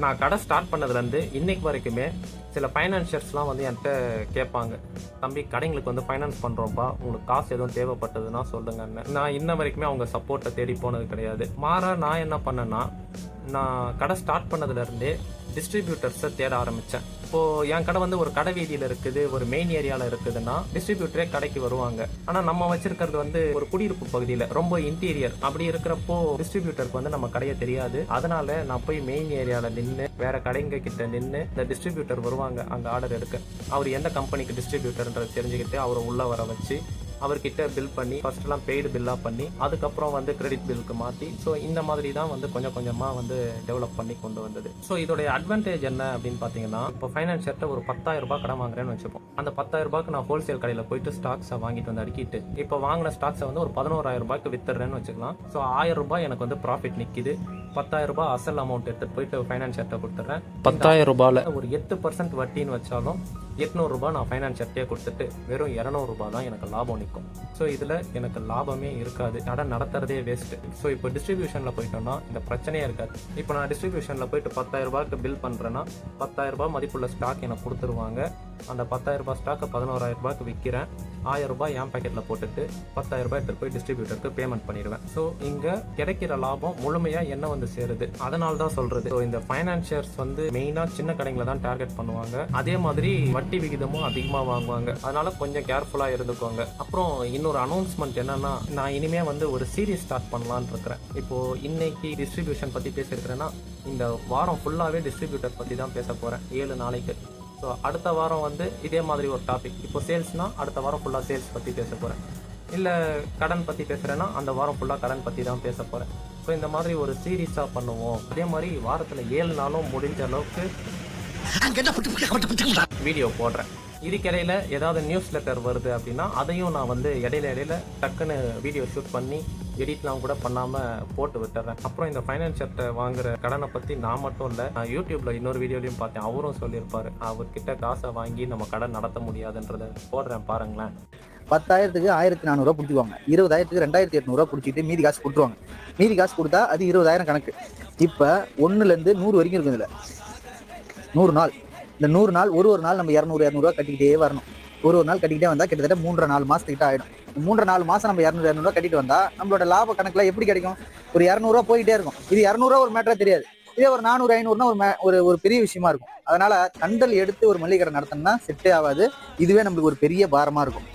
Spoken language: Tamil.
நான் கடை ஸ்டார்ட் பண்ணதுலேருந்து இன்னைக்கு வரைக்குமே சில ஃபைனான்ஷியர்ஸ்லாம் வந்து என்கிட்ட கேட்பாங்க, தம்பி கடைங்களுக்கு வந்து ஃபைனான்ஸ் பண்ணுறோம்ப்பா, உங்களுக்கு காசு எதுவும் தேவைப்பட்டதுன்னா சொல்லுங்கன்னு. நான் இன்ன வரைக்குமே அவங்க சப்போர்ட்டை தேடி போனது கிடையாது. மாறா நான் என்ன பண்ணேன்னா, நான் கடை ஸ்டார்ட் பண்ணதுலேருந்தே டிஸ்ட்ரிபியூட்டர்ஸை தேட ஆரம்பித்தேன். இப்போது என் கடை வந்து ஒரு கடை வீதியில் இருக்குது, ஒரு மெயின் ஏரியாவில் இருக்குதுன்னா டிஸ்ட்ரிபியூட்டரே கடைக்கு வருவாங்க. ஆனால் நம்ம வச்சிருக்கிறது வந்து ஒரு குடியிருப்பு பகுதியில் ரொம்ப இன்டீரியர். அப்படி இருக்கிறப்போ டிஸ்ட்ரிபியூட்டருக்கு வந்து நம்ம கடையை தெரியாது. அதனால நான் போய் மெயின் ஏரியாவில் நின்று வேற கடைங்க கிட்ட நின்று இந்த டிஸ்ட்ரிபியூட்டர் வருவாங்க அங்கே ஆர்டர் எடுக்க, அவர் எந்த கம்பெனிக்கு டிஸ்ட்ரிபியூட்டர்ன்றதை தெரிஞ்சுக்கிட்டு அவரை உள்ளே வர வச்சு அவர்கிட்ட பில் பண்ணி ஃபர்ஸ்ட்லாம் பெய்டு பில்லாக பண்ணி அதுக்கப்புறம் வந்து கிரெடிட் பில்லுக்கு மாற்றி, ஸோ இந்த மாதிரி தான் வந்து கொஞ்சம் கொஞ்சமாக வந்து டெவலப் பண்ணி கொண்டு வந்தது. ஸோ இதோடைய அட்வான்டேஜ் என்ன அப்படின்னு பார்த்தீங்கன்னா, இப்போ ஃபைனான்ஷியர்ட்ட ஒரு 10,000 ரூபாய் கடன் வாங்குறேன்னு வச்சுப்போம். அந்த 10,000 ரூபாய்க்கு நான் ஹோல்சேல் கடையில் போயிட்டு ஸ்டாக்ஸை வாங்கிட்டு வந்து அடுக்கிட்டு இப்போ வாங்கின ஸ்டாக்ஸை வந்து ஒரு 11,000 ரூபாய்க்கு வித்துறேன்னு வச்சுக்கலாம். ஸோ 1000 ரூபாய் எனக்கு வந்து ப்ராஃபிட் நிற்கிது. 10,000 ரூபாய் அசல் அமௌண்ட் எடுத்துகிட்டு போயிட்டு ஃபைனான்ஷியர்ட்ட கொடுத்துட்றேன். 10,000 ரூபாயில் ஒரு 8% வட்டின்னு வச்சாலும் 800 ரூபாய் நான் ஃபைனான்ஷியர்ட்டே கொடுத்துட்டு வெறும் 200 ரூபாய் தான் எனக்கு லாபம் நிற்கும். ஸோ இதில் எனக்கு லாபமே இருக்காது, கடை நடத்துறதே வேஸ்ட்டு. ஸோ இப்போ டிஸ்ட்ரிபியூஷனில் போயிட்டோம்னா இந்த பிரச்சனையே இருக்காது. இப்போ நான் டிஸ்ட்ரிபியூஷனில் போயிட்டு 10,000 ரூபாய்க்கு பில் பண்ணுறேன்னா 10,000 ரூபாய் மதிப்புள்ள ஸ்டாக் எனக்கு கொடுத்துருவாங்க. அந்த 10,000 ரூபாய் ஸ்டாக்கை 11,000 ரூபாய்க்கு விற்கிறேன். 1000 ரூபாய் என் பேக்கெட்டில் போட்டுட்டு 10,000 ரூபாய் எடுத்துகிட்டு போய் டிஸ்ட்ரிபியூட்டருக்கு பேமெண்ட் பண்ணிடுவேன். ஸோ இங்கே கிடைக்கிற லாபம் முழுமையாக என்ன வந்து சேருது. அதனால தான் சொல்கிறது, ஸோ இந்த ஃபைனான்சியர்ஸ் வந்து மெயினாக சின்ன கடைங்களை தான் டார்கெட் பண்ணுவாங்க. அதே மாதிரி வட்டி விகிதமும் அதிகமாக வாங்குவாங்க. அதனால கொஞ்சம் கேர்ஃபுல்லாக இருந்துக்கோங்க. அப்புறம் இன்னொரு அனௌன்ஸ்மெண்ட் என்னன்னா, நான் இனிமே வந்து ஒரு சீரீஸ் ஸ்டார்ட் பண்ணலான்னு இருக்கிறேன். இப்போ இன்னைக்கு டிஸ்ட்ரிபியூஷன் பற்றி பேசியிருக்கிறேன்னா இந்த வாரம் ஃபுல்லாகவே டிஸ்ட்ரிபியூட்டர் பற்றி தான் பேச போகிறேன் 7 நாளைக்கு. ஸோ அடுத்த வாரம் வந்து இதே மாதிரி ஒரு டாபிக். இப்போ சேல்ஸ்னால் அடுத்த வாரம் ஃபுல்லாக சேல்ஸ் பற்றி பேச போகிறேன். இல்லை கடன் பற்றி பேசுகிறேன்னா அந்த வாரம் ஃபுல்லாக கடன் பற்றி தான் பேச போகிறேன். ஸோ இந்த மாதிரி ஒரு சீரீஸாக பண்ணுவோம். அதே மாதிரி வாரத்தில் 7 நாளும் முடிஞ்ச அளவுக்கு வீடியோ போடுறேன். இதுக்கிடையில் ஏதாவது நியூஸ் லெட்டர் வருது அப்படின்னா அதையும் நான் வந்து இடையில டக்குன்னு வீடியோ ஷூட் பண்ணி எடிட்லாம் கூட பண்ணாமல் போட்டு விட்டுறேன். அப்புறம் இந்த ஃபைனான்ஷியர்ட்ட வாங்குற கடனை பற்றி நான் மட்டும் இல்லை, நான் யூடியூப்பில் இன்னொரு வீடியோலையும் பார்த்தேன், அவரும் சொல்லியிருப்பார். அவர்கிட்ட காசை வாங்கி நம்ம கடன் நடத்த முடியாதுன்றதை போடுறேன் பாருங்களேன். 10,000க்கு 1,400 ரூபா பிடிச்சிக்குவாங்க. 20,000க்கு 2,800 ரூபா பிடிச்சிட்டு மீதி காசு கொடுத்துருவாங்க. மீதி காசு கொடுத்தா அது 20,000 கணக்கு. இப்போ 1லேருந்து 100 வரைக்கும் இருக்கும். இதில் 100 நாள், இந்த 100 நாள் ஒரு நாள் நம்ம 200 ரூபா கட்டிக்கிட்டே வரணும். ஒரு நாள் கட்டிக்கிட்டே வந்தால் கிட்டத்தட்ட 3.5 மாதத்துக்கிட்ட ஆகிடும். 3.5 மாதம் நம்ம 200 ரூபா கட்டிட்டு வந்தால் நம்மளோட லாப கணக்கில் எப்படி கிடைக்கும்? ஒரு 200 ரூபா போயிட்டே இருக்கும். இது 200 ரூபா ஒரு மேட்டரா தெரியாது. இதே ஒரு 400 500னா ஒரு பெரிய விஷயமா இருக்கும். அதனால கண்டல் எடுத்து ஒரு மளிகை கடை நடத்தணும்னா செட்டே ஆகாது. இதுவே நம்மளுக்கு ஒரு பெரிய பாரமா இருக்கும்.